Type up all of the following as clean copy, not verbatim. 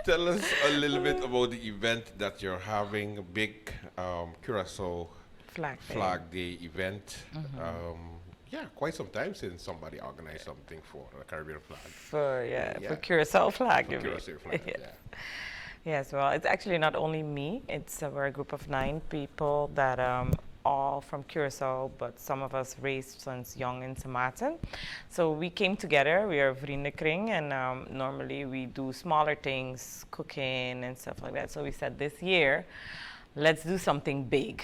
Tell us a little bit about the event that you're having, a big Curacao Flag Day. Flag Day event. Yeah, quite some time since somebody organized something for the Caribbean flag. For Curacao Flag. For Curacao Flag, Yes. yeah. Yes, well, it's actually not only me. We're a group of 9 people that all from Curacao, but some of us raised since young in St. Maarten. So we came together. We are a vriendenkring, and normally we do smaller things, cooking and stuff like that. So we said this year, let's do something big.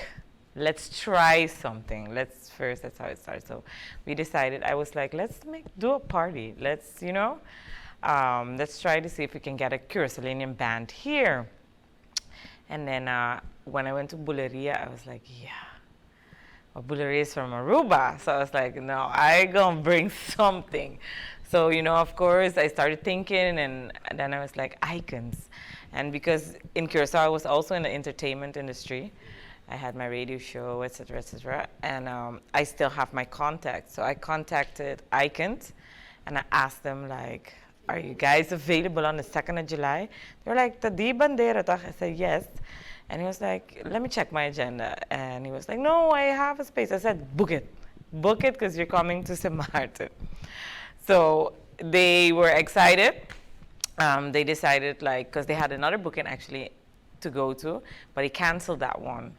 Let's try something. That's how it started. So we decided, I was like, do a party. Let's try to see if we can get a Curaçaoian band here. And then when I went to Buleria, I was like, yeah. Well, Buleria is from Aruba. So I was like, no, I gonna bring something. So, of course, I started thinking, and then I was like, icons. And because in Curacao, I was also in the entertainment industry. I had my radio show, et cetera, and I still have my contacts. So I contacted Icons, and I asked them, like, are you guys available on the 2nd of July? They were like, Tadi bandera toch? I said, yes. And he was like, let me check my agenda. And he was like, no, I have a space. I said, book it. Book it, because you're coming to St. Maarten. So they were excited. They decided, because they had another booking actually to go to, but he canceled that one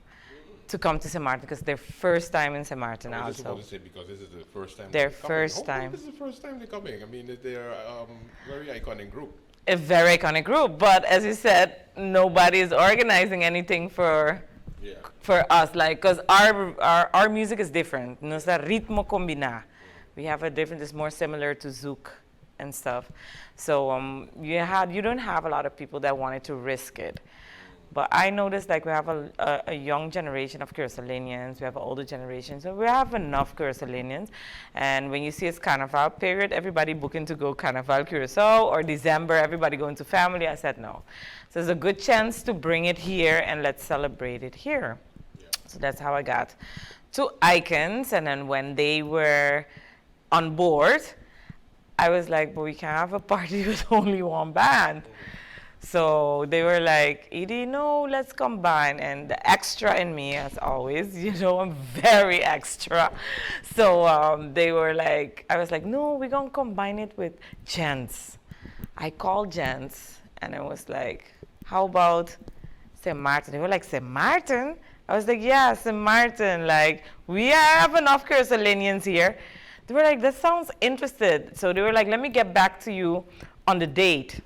to come to St. Maarten, because their first time in St. Maarten I was also. just supposed to say, because this is the first time Their they're coming. first time. This is the first time they're coming. I mean, they're a very iconic group. A very iconic group, but as you said, nobody is organizing anything for us, because our music is different. Nuestra ritmo combina. We have a different, it's more similar to Zouk and stuff. So you don't have a lot of people that wanted to risk it. But I noticed we have a young generation of Curaçaoians, we have an older generation, so we have enough Curaçaoians. And when you see it's Carnival period, everybody booking to go Carnival Curacao, or December, everybody going to family. I said no. So there's a good chance to bring it here, and let's celebrate it here. Yeah. So that's how I got to Icons, and then when they were on board, I was like, but we can't have a party with only one band. So they were like, Edie, no, let's combine. And the extra in me, as always, I'm very extra. So they were like, I was like, no, we're going to combine it with gents. I called gents, and I was like, how about St. Maarten? They were like, St. Maarten? I was like, yeah, St. Maarten. We have enough Curaçaoians here. They were like, that sounds interested. So they were like, let me get back to you on the date.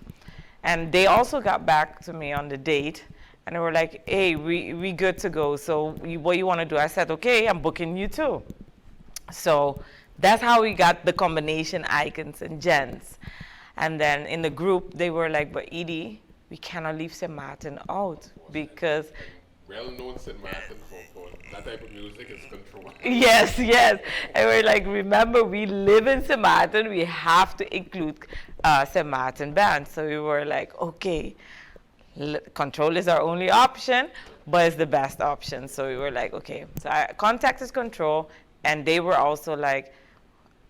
And they also got back to me on the date, and they were like, hey, we good to go, so what you want to do? I said, okay, I'm booking you too. So that's how we got the combination Icons and Gents. And then in the group, they were like, but Edie, we cannot leave St. Maarten out, because... Well-known St. Maarten for that type of music is control. Yes. And we're like, remember, we live in St. Maarten, we have to include St. Maarten band. So we were like, okay, control is our only option, but it's the best option. So we were like, okay. So I contacted control, and they were also like,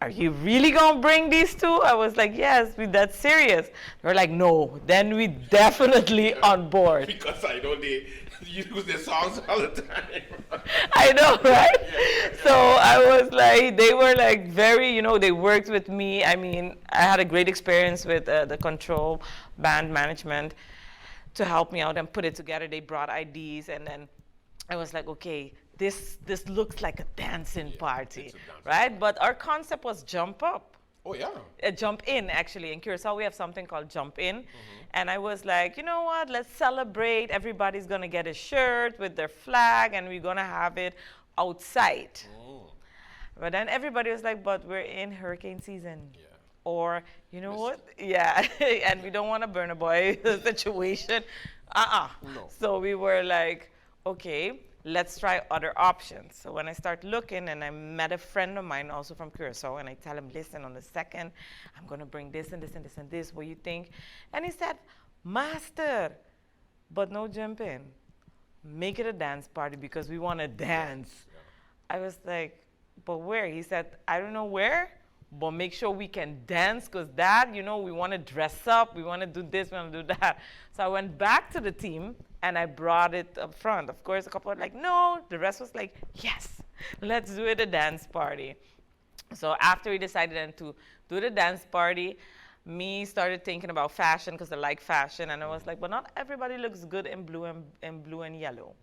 are you really gonna bring these two? I was like, yes, that's serious. They were like, no, then we definitely on board. Because I know they use their songs all the time. I know, right? So I was like, they were like very, they worked with me. I mean, I had a great experience with the control band management to help me out and put it together. They brought IDs, and then I was like, okay, this looks like a dancing party, right? But our concept was jump up. Oh, yeah. Jump in, actually. In Curacao, we have something called jump in. And I was like, you know what, let's celebrate. Everybody's going to get a shirt with their flag, and we're going to have it outside. But then everybody was like, but we're in hurricane season. Yeah. Or, you know what? Yeah, and we don't want to burn a boy situation. No. So we were like, okay, let's try other options. So when I start looking, and I met a friend of mine also from Curacao, and I tell him, listen, on the 2nd, I'm going to bring this and this and this and this. What do you think? And he said, master, but no jump in. Make it a dance party, because we want to dance. Yeah. I was like, but where? He said, I don't know where, but make sure we can dance, because that, you know, we want to dress up, we want to do this, we want to do that. So I went back to the team and I brought it up front. Of course, a couple were like, no. The rest was like, yes, let's do it a dance party. So after we decided then to do the dance party, me started thinking about fashion because I like fashion, and I was like, but not everybody looks good in blue and yellow.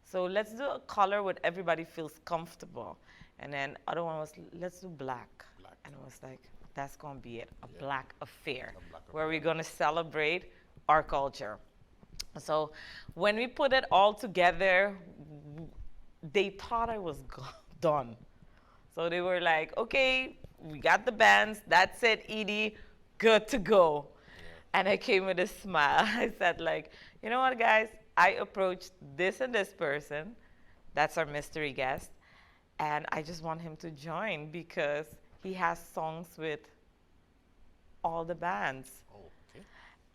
So let's do a color where everybody feels comfortable. And then other one was, let's do black. And I was like, that's gonna be it, a black affair, where we're gonna celebrate our culture. So when we put it all together, they thought I was done. So they were like, okay, we got the bands, that's it, Edie, good to go. And I came with a smile. I said like, you know what, guys? I approached this and this person, that's our mystery guest, and I just want him to join because he has songs with all the bands. Okay.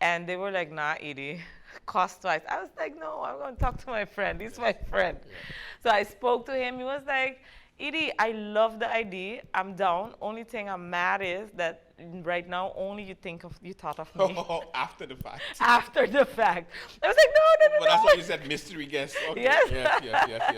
And they were like, nah, Edie, cost twice. I was like, no, I'm going to talk to my friend. He's my friend. So I spoke to him. He was like, Edie, I love the idea. I'm down. Only thing I'm mad is that right now only you thought of me. After the fact. After the fact. I was like, no. But that's what you said, mystery guest. Okay. Yes. Yes.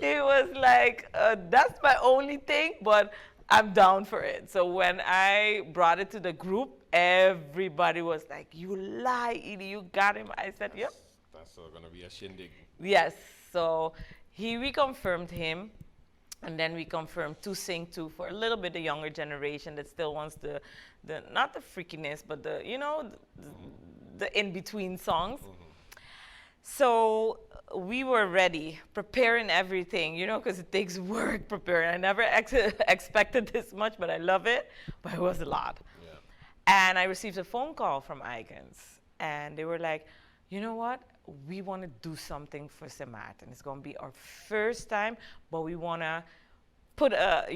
He was like, that's my only thing, but I'm down for it. So when I brought it to the group, everybody was like, you lie, Edie, you got him. I said, yep. That's going to be a shindig. Yes. So we reconfirmed him. And then we confirmed to sing to for a little bit the younger generation that still wants the not the freakiness, but the, you know, the in-between songs. So we were ready, preparing everything, you know, because it takes work preparing. I never expected this much, but I love it. But it was a lot. Yeah. And I received a phone call from Icons, and they were like, you know what? We want to do something for St. Maarten. It's going to be our first time, but we want to put our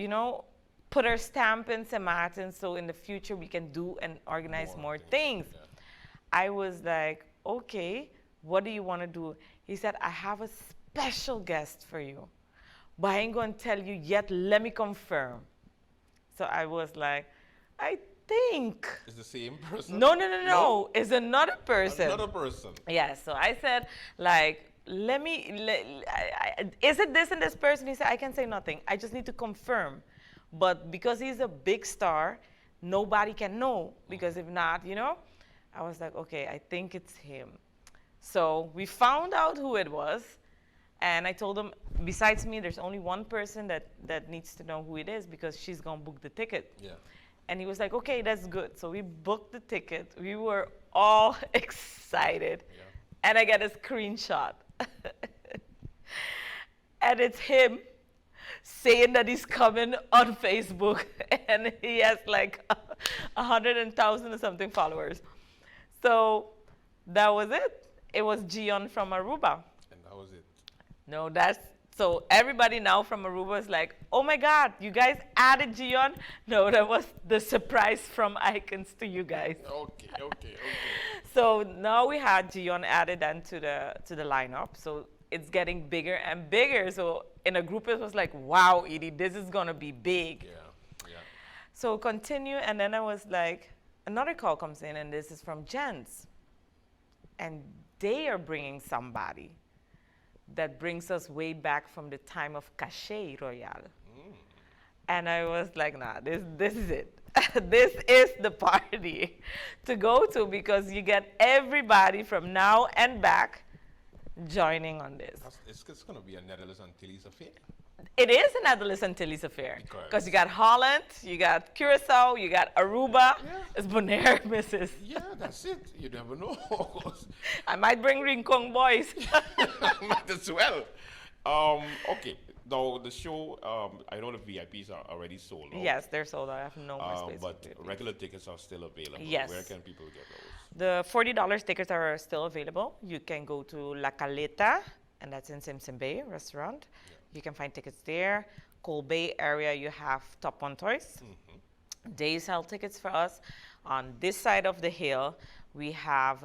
stamp in St. Maarten, so in the future we can do and organize more things. Yeah. I was like, okay, what do you want to do? He said, I have a special guest for you, but I ain't going to tell you yet. Let me confirm. So I was like, I think. It's the same person? No. It's another person. Another person. Yes. So I said, like, is it this and this person? He said, I can say nothing. I just need to confirm. But because he's a big star, nobody can know. Because if not, you know, I was like, okay, I think it's him. So we found out who it was. And I told him, besides me, there's only one person that needs to know who it is because she's going to book the ticket. Yeah. And he was like, okay, that's good. So we booked the ticket. We were all excited. Yeah. And I get a screenshot. And it's him saying that he's coming on Facebook. And he has like 100,000 or something followers. So that was it. It was Gion from Aruba. And that was it. No, so everybody now from Aruba is like, oh my God, you guys added Gion? No, that was the surprise from Icons to you guys. Okay. So now we had Gion added to the lineup. So it's getting bigger and bigger. So in a group it was like, wow, Edie, this is gonna be big. Yeah. So continue, and then I was like, another call comes in, and this is from Jens. And they are bringing somebody that brings us way back from the time of Cachet Royal. And I was like, nah, this is it. This is the party to go to, because you get everybody from now and back joining on this. It's going to be a Netherlands Antilles affair. It is a Netherlands Antilles affair. Because you got Holland, you got Curacao, you got Aruba. Yeah. It's Bonaire, Mrs. Yeah, that's it. You never know. I might bring Rincon boys. Might as well. Okay. Now, the show, I know the VIPs are already sold out. Yes, they're sold out. I have no more space. But regular tickets are still available. Yes. Where can people get those? The $40 tickets are still available. You can go to La Caleta, and that's in Simpson Bay restaurant. Yeah. You can find tickets there. Cole Bay area, you have Top One Toys. They sell tickets for us. On this side of the hill, we have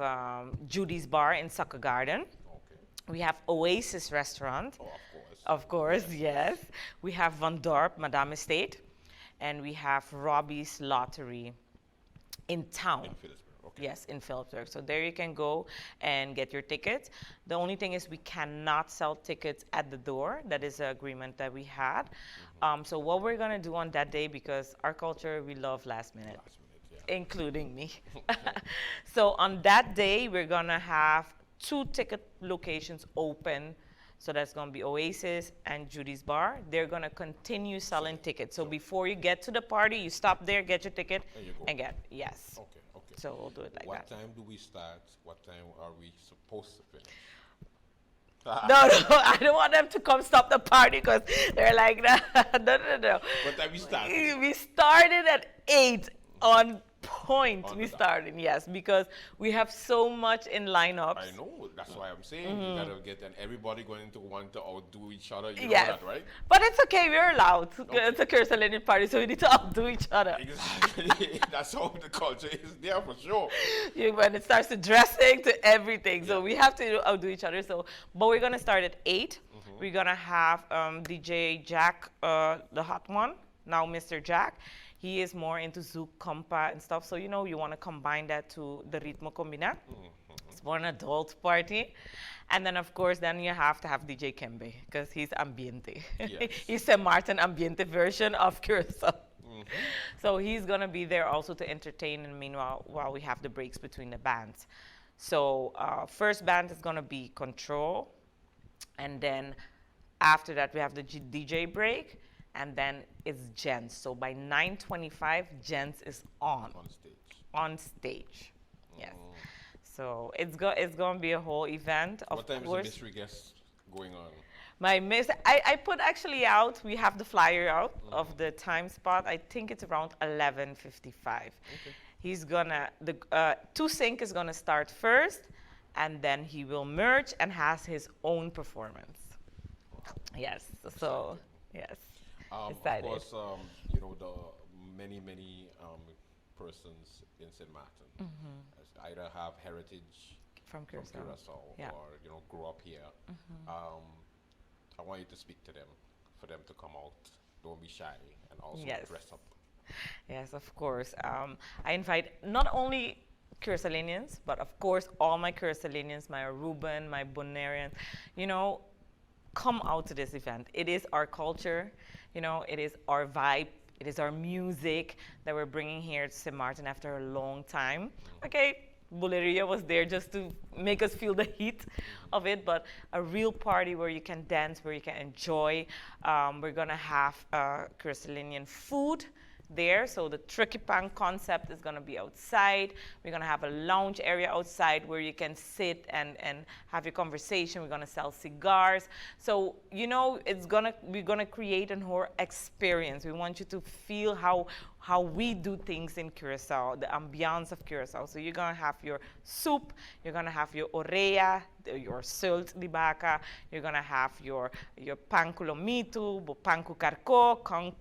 Judy's Bar in Sucker Garden. Okay. We have Oasis Restaurant. Oh, of course. Of course, yes. We have Van Dorp, Madame Estate. and we have Robbie's Lottery in town. In Phillipsburg. Okay. Yes, in Phillipsburg. So there you can go and get your tickets. The only thing is we cannot sell tickets at the door. That is an agreement that we had. So what we're gonna do on that day, because our culture, we love last minute, Yeah. including me. So on that day, we're gonna have 2 ticket locations open. So that's gonna be Oasis and Judy's Bar. They're gonna continue selling tickets. So before you get to the party, you stop there, get your ticket, And you go. and get, yes. Okay. Okay. So we'll do it like What that. time do we start? What time are we supposed to finish? No, I don't want them to come stop the party because they're like, no. What time we start? We started at 8 on point. On We the dot. started, yes, because we have so much in lineups. I know. That's why I'm saying you gotta get, and everybody going to want to outdo each other. You know Yes, that, right? but it's okay. We're allowed. It's a Curacao party, so we need to outdo each other. Exactly. That's how the culture is there for sure. When it starts to dressing to everything, so we have to outdo each other. So, but we're gonna start at 8. We're gonna have DJ Jack, the hot one. Now, Mr. Jack. He is more into zouk, compa, and stuff. So, you know, you want to combine that to the ritmo combina. It's more an adult party. And then, of course, then you have to have DJ Kembe because he's ambiente. Yes. He's a MAARTEN ambiente version of Curacao. So he's going to be there also to entertain, and meanwhile, while we have the breaks between the bands. So first band is going to be Control. And then after that, we have the DJ break. And then it's Gents. So by 9:25, Gents is on stage. On stage, yes. So it's going to be a whole event. What Of time course, is the mystery guest going on? I put actually out. We have the flyer out of the time spot. I think it's around 11:55. Okay. He's gonna the 2 Sync is gonna start first, and then he will merge and has his own performance. Yes. So yes. Of Excited. course, you know, the many persons in St. Martin either have heritage From from Curacao. Curacao Yeah. or, you know, grew up here. I want you to speak to them, for them to come out. Don't be shy, and also Yes. dress up. Yes, of course. I invite not only Curacaoians, but of course all my Curacaoians, my Aruban, my Bonarians, you know, come out to this event. It is our culture, you know, it is our vibe, it is our music that we're bringing here to St. Martin after a long time. Okay, Buleria was there just to make us feel the heat of it, but a real party where you can dance, where you can enjoy. We're gonna have Curacaoian food there. So the Trikipan concept is going to be outside. We're going to have a lounge area outside where you can sit and have your conversation. We're going to sell cigars. So, you know, we're going to create a whole experience. We want you to feel how we do things in Curacao, the ambiance of Curacao. So you're going to have your soup, you're going to have your orella, your sult di vaca, you're going to have your pan culomitu, pan cucarco, conch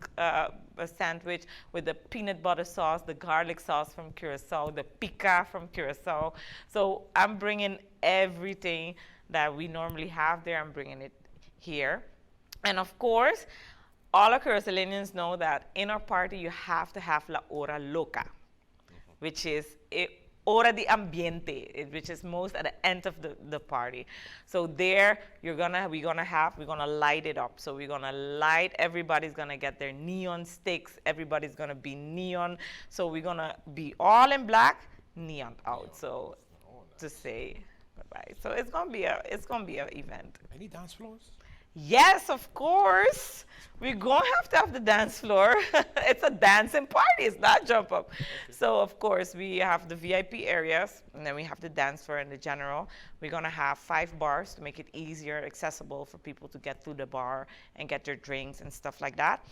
a sandwich with the peanut butter sauce, the garlic sauce from Curacao, the pica from Curacao. So I'm bringing everything that we normally have there, I'm bringing it here. And of course, all our Curacaoians know that in our party you have to have la hora loca, which is hora de ambiente, which is most at the end of the party. So there we're gonna light it up. So we're gonna light, everybody's gonna get their neon sticks, everybody's gonna be neon. So we're gonna be all in black, neon out. So to say goodbye. So it's gonna be an event. Any dance floors? Yes, of course. We're going to have the dance floor. It's a dancing party. It's not jump up. Okay. So, of course, we have the VIP areas, and then we have the dance floor and the general. We're going to have 5 bars to make it easier, accessible for people to get through the bar and get their drinks and stuff like that.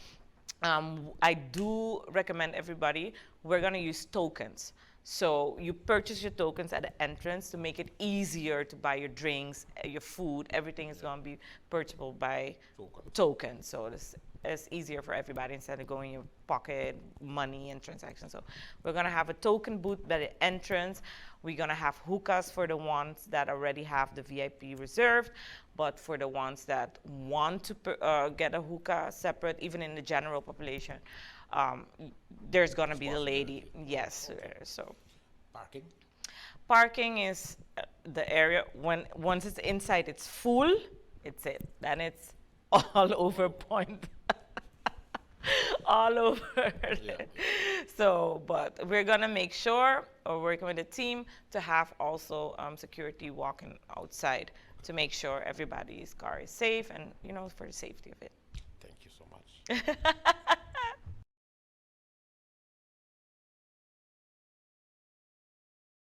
I do recommend everybody, we're going to use tokens. So you purchase your tokens at the entrance to make it easier to buy your drinks, your food. Everything is going to be purchasable by tokens. So it's easier for everybody instead of going in your pocket, money and transactions. So we're going to have a token booth at the entrance. We're going to have hookahs for the ones that already have the VIP reserved. But for the ones that want to get a hookah separate, even in the general population, um, there's gonna be the lady. Responsibility. Yes, Okay. so Parking? parking is the area once it's inside, it's full. It's it. Then it's all over point. All over. Yeah. So, but we're gonna make sure, or working with the team, to have also security walking outside to make sure everybody's car is safe and for the safety of it. Thank you so much.